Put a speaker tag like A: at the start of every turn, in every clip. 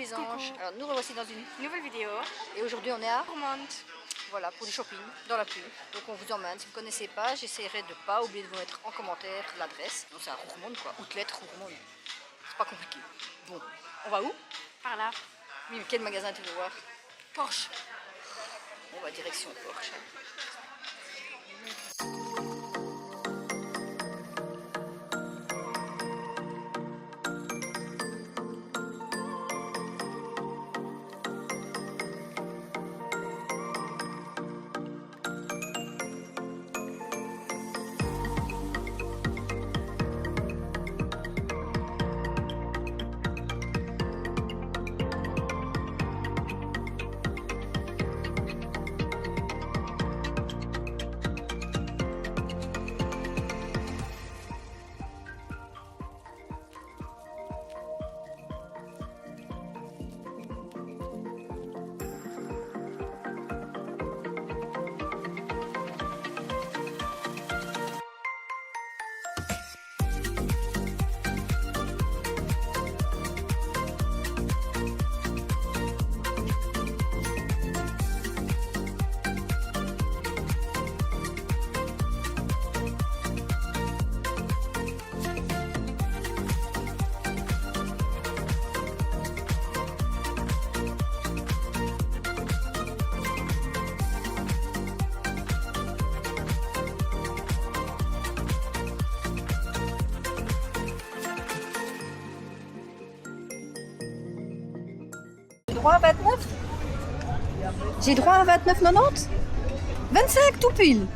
A: les anges.
B: Coucou.
A: Alors nous revoici dans une
B: Nouvelle vidéo.
A: et aujourd'hui on est à
B: Gourmande.
A: voilà pour du shopping dans la pluie. Donc on vous emmène. Si vous ne connaissez pas, j'essaierai de pas oublier de vous mettre en commentaire l'adresse. Donc c'est à Roermond quoi, Outlet Roermond. C'est pas compliqué. Bon, on va où?
B: Par là.
A: Oui, mais quel magasin tu veux voir?
B: Porsche.
A: On va direction Porsche. Droit à 29? J'ai droit à 29,90? 25 tout pile.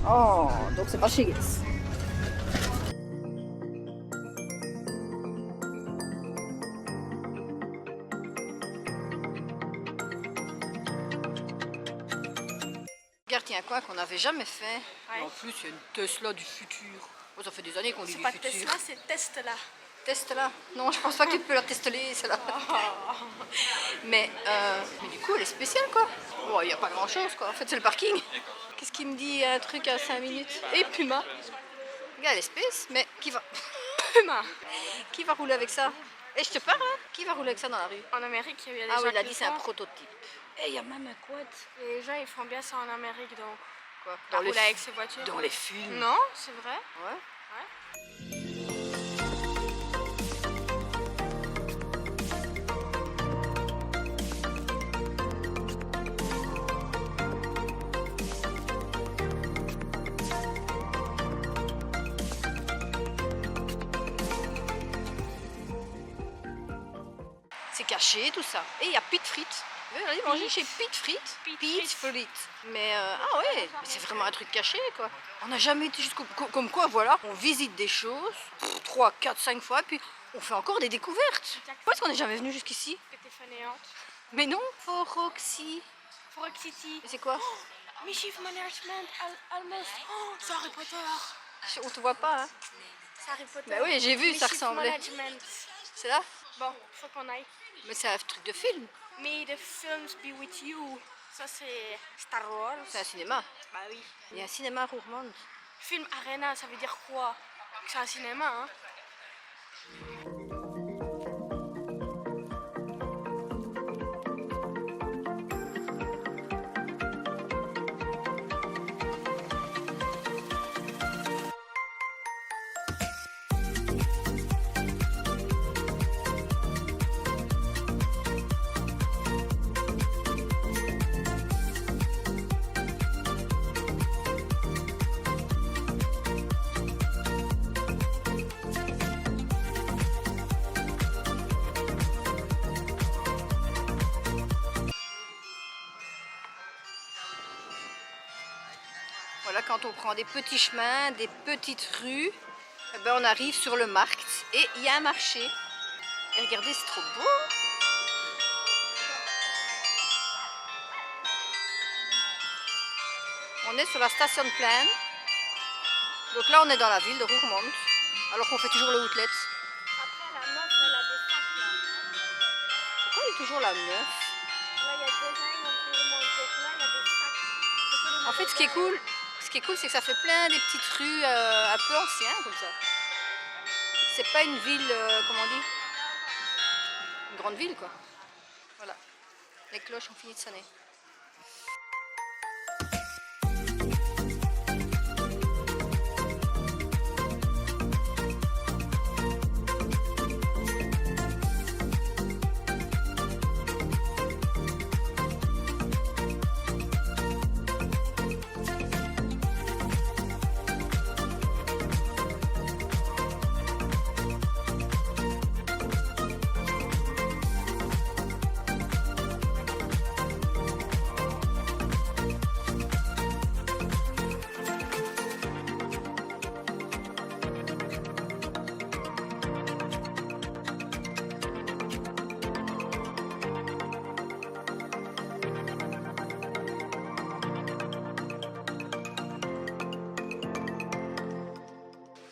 A: Oh, donc c'est pas chez Guess. Regarde, il y a un coin qu'on n'avait jamais fait.
B: Ouais.
A: Et en plus, il y a une Tesla du futur. Oh, ça fait des années qu'on dit
B: C'est
A: du
B: pas
A: futur.
B: Tesla, c'est Tesla.
A: Teste-la. Non, je pense pas que tu peux la tester, celle-là. Mais du coup, elle est spéciale, quoi. Bon, il n'y a pas grand-chose, quoi. En fait, c'est le parking. Qu'est-ce qu'il me dit, un truc à 5 minutes? Et Puma. Regarde l'espèce, mais qui va...
B: Puma.
A: Qui va rouler avec ça? Et je te parle, hein? Qui va rouler avec ça dans la rue?
B: En Amérique, il y a des
A: Ah
B: gens
A: oui, il a
B: qui
A: dit
B: le
A: c'est un
B: font.
A: prototype. Et il y a même un quad.
B: Les gens, ils font bien ça en Amérique, donc.
A: Quoi?
B: Dans rouler avec ses voitures.
A: Dans les films.
B: Non, c'est vrai.
A: Ouais.
B: Ouais.
A: C'est caché tout ça. Et il y a Pete Frites. Vous allez manger chez Pete Frites.
B: Pete
A: Frites. Mais ah ouais, mais c'est vraiment un truc caché quoi. On n'a jamais été jusqu'au... Comme quoi voilà, on visite des choses 3, 4, 5 fois, puis on fait encore des découvertes. Pourquoi est-ce qu'on n'est jamais venu jusqu'ici?
B: Que t'es fainéante.
A: Mais non, Foroxy.
B: Forest City.
A: Et c'est quoi?
B: Mischief Management, Almost. Oh, c'est Harry Potter.
A: On te voit pas hein.
B: C'est Harry Potter.
A: Bah oui, j'ai vu, ça
B: Mischief
A: ressemblait.
B: Management.
A: C'est là?
B: Bon, faut qu'on aille.
A: Mais c'est un truc de film.
B: May the films be with you. Ça, c'est Star Wars.
A: C'est un cinéma.
B: Bah oui.
A: Il y a un cinéma à Roermond.
B: Film Arena, ça veut dire quoi? C'est un cinéma, hein?
A: Voilà, quand on prend des petits chemins, des petites rues, eh ben on arrive sur le markt et il y a un marché. Et regardez, c'est trop beau. On est sur la station de Plein. Donc là, on est dans la ville de Roermond, alors qu'on fait toujours le outlet.
B: Après, la meuf, elle a des sacs là.
A: Pourquoi il est toujours la 9?
B: Là, il y a design en Roermond. Donc là, il y a des sacs.
A: En fait, ce qui est cool, c'est que ça fait plein des petites rues un peu anciennes comme ça. C'est pas une ville, comment on dit? une grande ville quoi. Voilà, les cloches ont fini de sonner.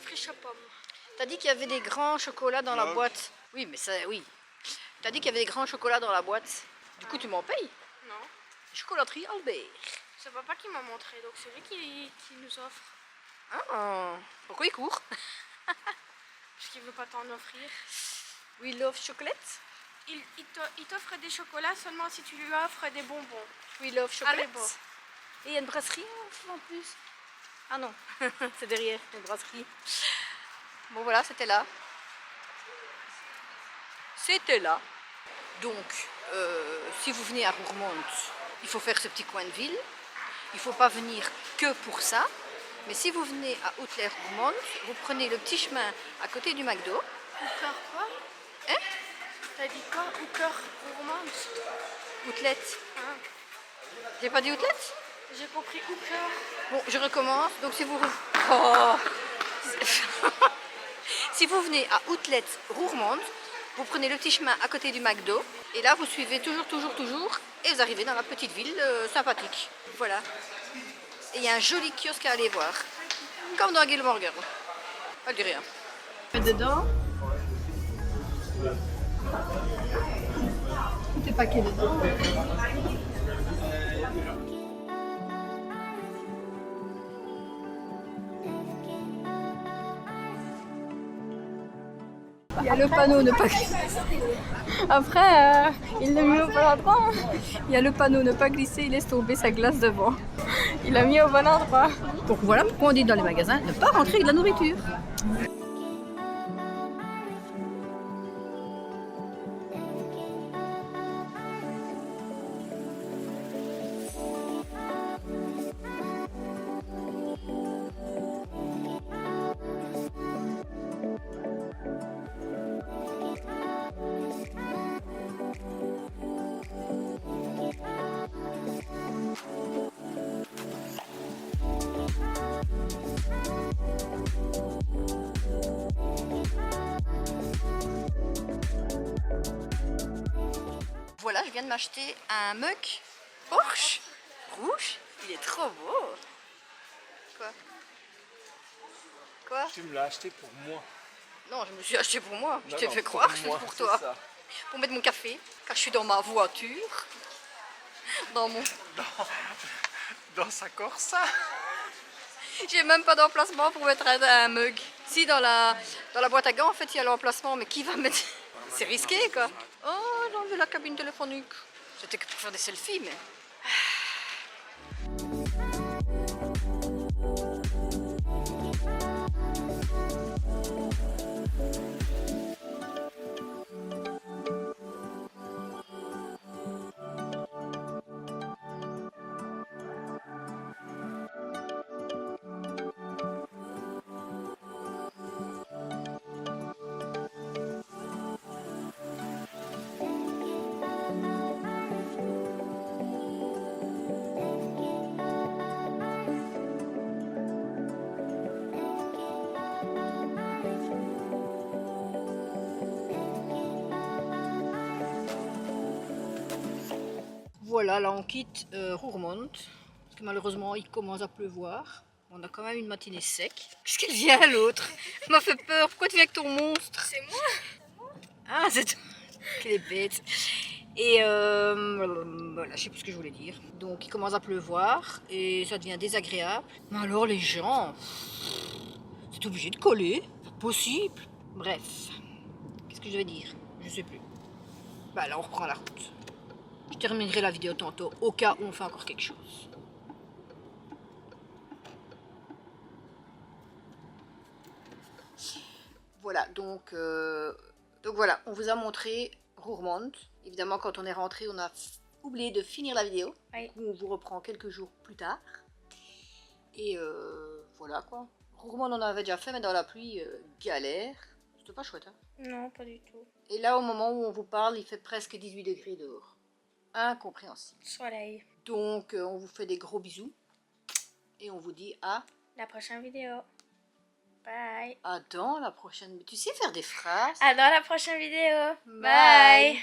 B: Friche à pommes.
A: T'as dit qu'il y avait des grands chocolats dans la boîte. Oui, mais ça, oui. T'as dit qu'il y avait des grands chocolats dans la boîte. Du coup, tu m'en payes?
B: Non.
A: Chocolaterie Albert.
B: C'est papa qui m'a montré, donc c'est lui qui nous offre.
A: Ah, pourquoi il court?
B: Parce qu'il veut pas t'en offrir.
A: We love chocolate.
B: Il t'offre des chocolats seulement si tu lui offres des bonbons.
A: We love chocolate.
B: Allez, bon.
A: Et il y a une brasserie en plus. Ah non, c'est derrière, une brasserie. Bon voilà, c'était là. C'était là. Donc, si vous venez à Roermond, il faut faire ce petit coin de ville. Il ne faut pas venir que pour ça. Mais si vous venez à Outler-Roermond, vous prenez le petit chemin à côté du McDo.
B: Ouker quoi?
A: Hein?
B: T'as dit quoi? Ouker Roermond?
A: Outlet.
B: Hein?
A: J'ai pas dit Outlet?
B: J'ai compris Ouker.
A: Bon, je recommence. Donc si vous... Oh. Si vous venez à Outlet Roermond, vous prenez le petit chemin à côté du McDo. Et là, vous suivez toujours. Et vous arrivez dans la petite ville sympathique. Voilà. Et il y a un joli kiosque à aller voir. Comme dans Gilmorgan. Pas de rien. Dedans. Tout est paquet dedans. Il y a le panneau ne pas glisser. Après, il l'a mis au bon endroit. Il y a le panneau ne pas glisser, il laisse tomber sa glace devant. Il l'a mis au bon endroit. Donc voilà pourquoi on dit dans les magasins ne pas rentrer avec de la nourriture. Voilà, je viens de m'acheter un mug Porsche rouge. Il est trop beau. Quoi? Quoi?
C: Tu me l'as acheté pour moi.
A: Non, je me suis acheté pour moi. Je
C: Non,
A: t'ai
C: non,
A: fait
C: pour
A: croire que
C: moi,
A: c'est pour
C: c'est
A: toi.
C: ça.
A: Pour mettre mon café, car je suis dans ma voiture. Dans mon...
C: Dans sa Corsa.
A: J'ai même pas d'emplacement pour mettre un mug. Si, dans la boîte à gants, en fait, il y a l'emplacement, mais qui va mettre... C'est risqué, quoi. Oh, j'ai enlevé la cabine téléphonique. C'était que pour faire des selfies, mais... Voilà, là on quitte Roermond, parce que malheureusement il commence à pleuvoir. On a quand même une matinée sec. Qu'est-ce qu'elle vient l'autre? Ça m'a fait peur, pourquoi tu viens avec ton monstre?
B: C'est moi.
A: Ah, c'est toi. Quelle est bête. Et voilà, je sais plus ce que je voulais dire. Donc il commence à pleuvoir et ça devient désagréable. Mais alors les gens, c'est obligé de coller, pas possible. Bref, qu'est-ce que je vais dire? Je sais plus. Bah là on reprend la route. Je terminerai la vidéo tantôt au cas où on fait encore quelque chose. Voilà, donc voilà, on vous a montré Roermond. Évidemment, quand on est rentré, on a oublié de finir la vidéo.
B: Oui.
A: On vous reprend quelques jours plus tard. Et voilà quoi. Roermond, on en avait déjà fait, mais dans la pluie, galère. C'était pas chouette, hein.
B: Non, pas du tout.
A: Et là, au moment où on vous parle, il fait presque 18 degrés dehors. Incompréhensible.
B: Soleil.
A: Donc, on vous fait des gros bisous. Et on vous dit
B: La prochaine vidéo. Bye.
A: à dans la prochaine. Tu sais faire des phrases?
B: À dans la prochaine vidéo.
A: Bye.
B: Bye.